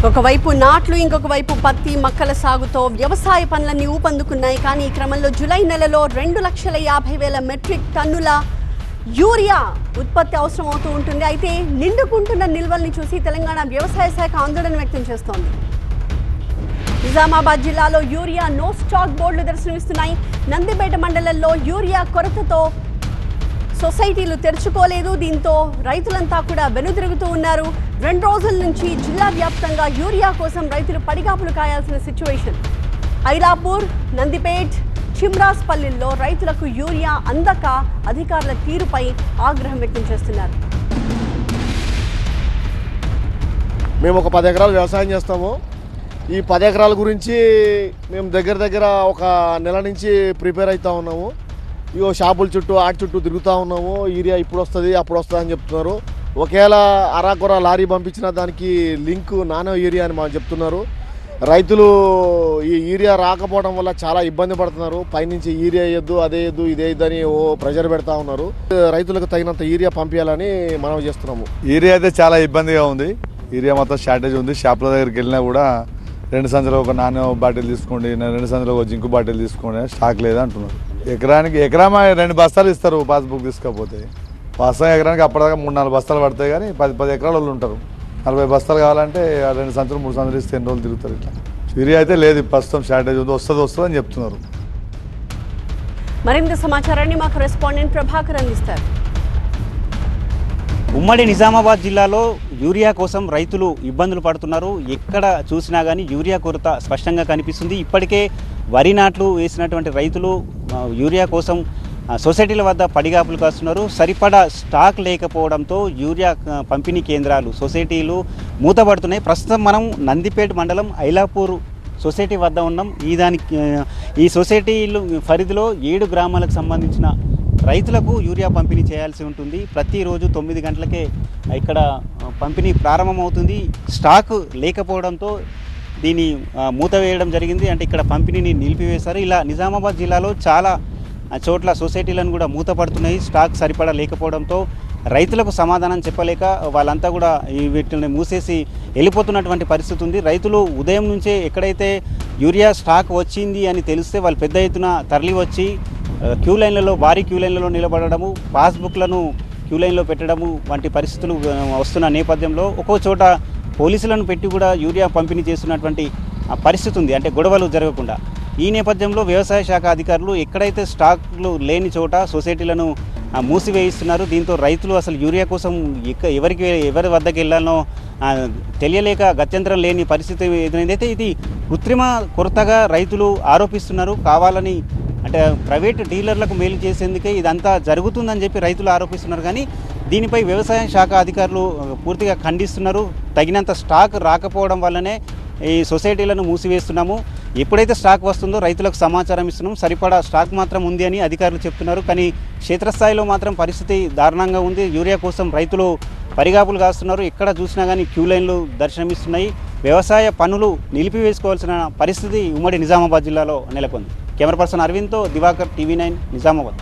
ఒకవైపు నాట్లు ఇంకొక వైపు పత్తి మక్కల సాగుతో వ్యవసాయ పనులన్నీ ఊపందుకున్నాయి. కానీ ఈ క్రమంలో జూలై నెలలో 2,50,000 మెట్రిక్ టన్నుల యూరియా ఉత్పత్తి అవసరం అవుతూ ఉంటుంది. అయితే నిండుకుంటున్న నిల్వల్ని చూసి తెలంగాణ వ్యవసాయ శాఖ ఆందోళన వ్యక్తం చేస్తోంది. నిజామాబాద్ జిల్లాలో యూరియా నో స్టాక్ బోర్డులు దర్శనమిస్తున్నాయి. నందిపేట మండలంలో యూరియా కొరతతో సొసైటీలు తెరుచుకోలేదు. దీంతో రైతులంతా కూడా వెనుదిరుగుతూ ఉన్నారు. 2 రోజుల నుంచి జిల్లా వ్యాప్తంగా యూరియా కోసం రైతులు పడిగాపులు కాయాల్సిన సిచ్యువేషన్. ఐలాపూర్, నందిపేట్, చిమ్రాస్పల్లిల్లో రైతులకు యూరియా అందక అధికారుల తీరుపై ఆగ్రహం వ్యక్తం చేస్తున్నారు. మేము ఒక 10 ఎకరాలు వ్యవసాయం చేస్తాము. ఈ 10 ఎకరాల గురించి మేము దగ్గర ఒక నెల నుంచి ప్రిపేర్ అవుతూ ఉన్నాము. ఇగో షాపుల చుట్టూ ఆటి చుట్టూ తిరుగుతూ ఉన్నాము. యూరియా ఇప్పుడు వస్తుంది అప్పుడు వస్తుంది అని చెప్తున్నారు. ఒకవేళ అరాకొర లారీ పంపించిన దానికి లింక్ నానో యూరియా అని మాకు చెప్తున్నారు. రైతులు ఈ యూరియా రాకపోవడం వల్ల చాలా ఇబ్బంది పడుతున్నారు. పైనుంచి యూరియా వేయద్దు, అదే వేయద్దు, ఇదే ఇద్దని ప్రెషర్ పెడతా ఉన్నారు. రైతులకు తగినంత యూరియా పంపించాలని మనం చేస్తున్నాము. యూరియా అయితే చాలా ఇబ్బందిగా ఉంది. యూరియా మొత్తం షార్టేజ్ ఉంది. షాపుల దగ్గరికి వెళ్ళినా కూడా 2 సంచులు ఒక నానో బాటిల్ తీసుకోండి, 2 సంచులు ఒక జింకు బాటిల్ తీసుకోండి, స్టాక్ లేదా అంటున్నారు. ఎకరామా 2 బస్తాలు ఇస్తారు పాస్బుక్ తీసుకోకపోతే. వాస్తవం ఎకరానికి అప్పటిదాకా 3-4 బస్తాలు పడతాయి. కానీ 10 ఎకరాల వాళ్ళు ఉంటారు. 40 బస్తాలు కావాలంటే 2 సంచులు 3 సంచులు ఇస్తే ఎన్ని రోజులు తిరుగుతారు. ఇట్లా యూరియా అయితే లేదు, ప్రస్తుతం షార్టేజ్ ఉంది. వస్తుంది అని చెప్తున్నారు. మరింత సమాచారాన్ని మా కరెస్పాండెంట్ ప్రభాకర్ అందిస్తారు. ఉమ్మడి నిజామాబాద్ జిల్లాలో యూరియా కోసం రైతులు ఇబ్బందులు పడుతున్నారు. ఎక్కడ చూసినా కానీ యూరియా కొరత స్పష్టంగా కనిపిస్తుంది. ఇప్పటికే వరి నాట్లు వేసినటువంటి రైతులు యూరియా కోసం సొసైటీల వద్ద పడిగాపులు కాస్తున్నారు. సరిపడా స్టాక్ లేకపోవడంతో యూరియా పంపిణీ కేంద్రాలు, సొసైటీలు మూతపడుతున్నాయి. ప్రస్తుతం మనం నందిపేట మండలం ఐలాపూర్ సొసైటీ వద్ద ఉన్నాం. ఈ సొసైటీలు పరిధిలో 7 గ్రామాలకు సంబంధించిన రైతులకు యూరియా పంపిణీ చేయాల్సి ఉంటుంది. ప్రతిరోజు 9 గంటలకే ఇక్కడ పంపిణీ ప్రారంభమవుతుంది. స్టాక్ లేకపోవడంతో దీన్ని మూత వేయడం జరిగింది. అంటే ఇక్కడ పంపిణీని నిలిపివేశారు. ఇలా నిజామాబాద్ జిల్లాలో చాలా చోట్ల సొసైటీలను కూడా మూతపడుతున్నాయి. స్టాక్ సరిపడా లేకపోవడంతో రైతులకు సమాధానం చెప్పలేక వాళ్ళంతా కూడా వీటిని మూసేసి వెళ్ళిపోతున్నటువంటి పరిస్థితి ఉంది. రైతులు ఉదయం నుంచే ఎక్కడైతే యూరియా స్టాక్ వచ్చింది అని తెలిస్తే వాళ్ళు పెద్ద ఎత్తున తరలి వచ్చి భారీ క్యూ లైన్లలో నిలబడము, పాస్బుక్లను క్యూ లైన్లో పెట్టడము వంటి పరిస్థితులు వస్తున్న నేపథ్యంలో ఒక్కో చోట పోలీసులను పెట్టి కూడా యూరియా పంపిణీ చేస్తున్నటువంటి పరిస్థితి ఉంది. అంటే గొడవలు జరగకుండా. ఈ నేపథ్యంలో వ్యవసాయ శాఖ అధికారులు ఎక్కడైతే స్టాక్లు లేని చోట సొసైటీలను మూసివేయిస్తున్నారు. దీంతో రైతులు అసలు యూరియా కోసం ఎవరి వద్దకు వెళ్ళాలనో తెలియలేక గత్యంతరం లేని పరిస్థితి ఎదురైందైతే ఇది కృత్రిమ కొరతగా రైతులు ఆరోపిస్తున్నారు. కావాలని అంటే ప్రైవేట్ డీలర్లకు మేలు చేసేందుకే ఇదంతా జరుగుతుందని చెప్పి రైతులు ఆరోపిస్తున్నారు. కానీ దీనిపై వ్యవసాయ శాఖ అధికారులు పూర్తిగా ఖండిస్తున్నారు. తగినంత స్టాక్ రాకపోవడం వల్లనే ఈ సొసైటీలను మూసివేస్తున్నాము. ఎప్పుడైతే స్టాక్ వస్తుందో రైతులకు సమాచారం ఇస్తున్నాం. సరిపడా స్టాక్ మాత్రం ఉంది అని అధికారులు చెప్తున్నారు. కానీ క్షేత్రస్థాయిలో మాత్రం పరిస్థితి దారుణంగా ఉంది. యూరియా కోసం రైతులు పరిగాపులు కాస్తున్నారు. ఎక్కడ చూసినా కానీ క్యూ లైన్లు దర్శనమిస్తున్నాయి. వ్యవసాయ పనులు నిలిపివేసుకోవాల్సిన పరిస్థితి ఉమ్మడి నిజామాబాద్ జిల్లాలో నెలకొంది. కెమెరా పర్సన్ అరవింద్తో దివాకర్, TV9 నిజామాబాద్.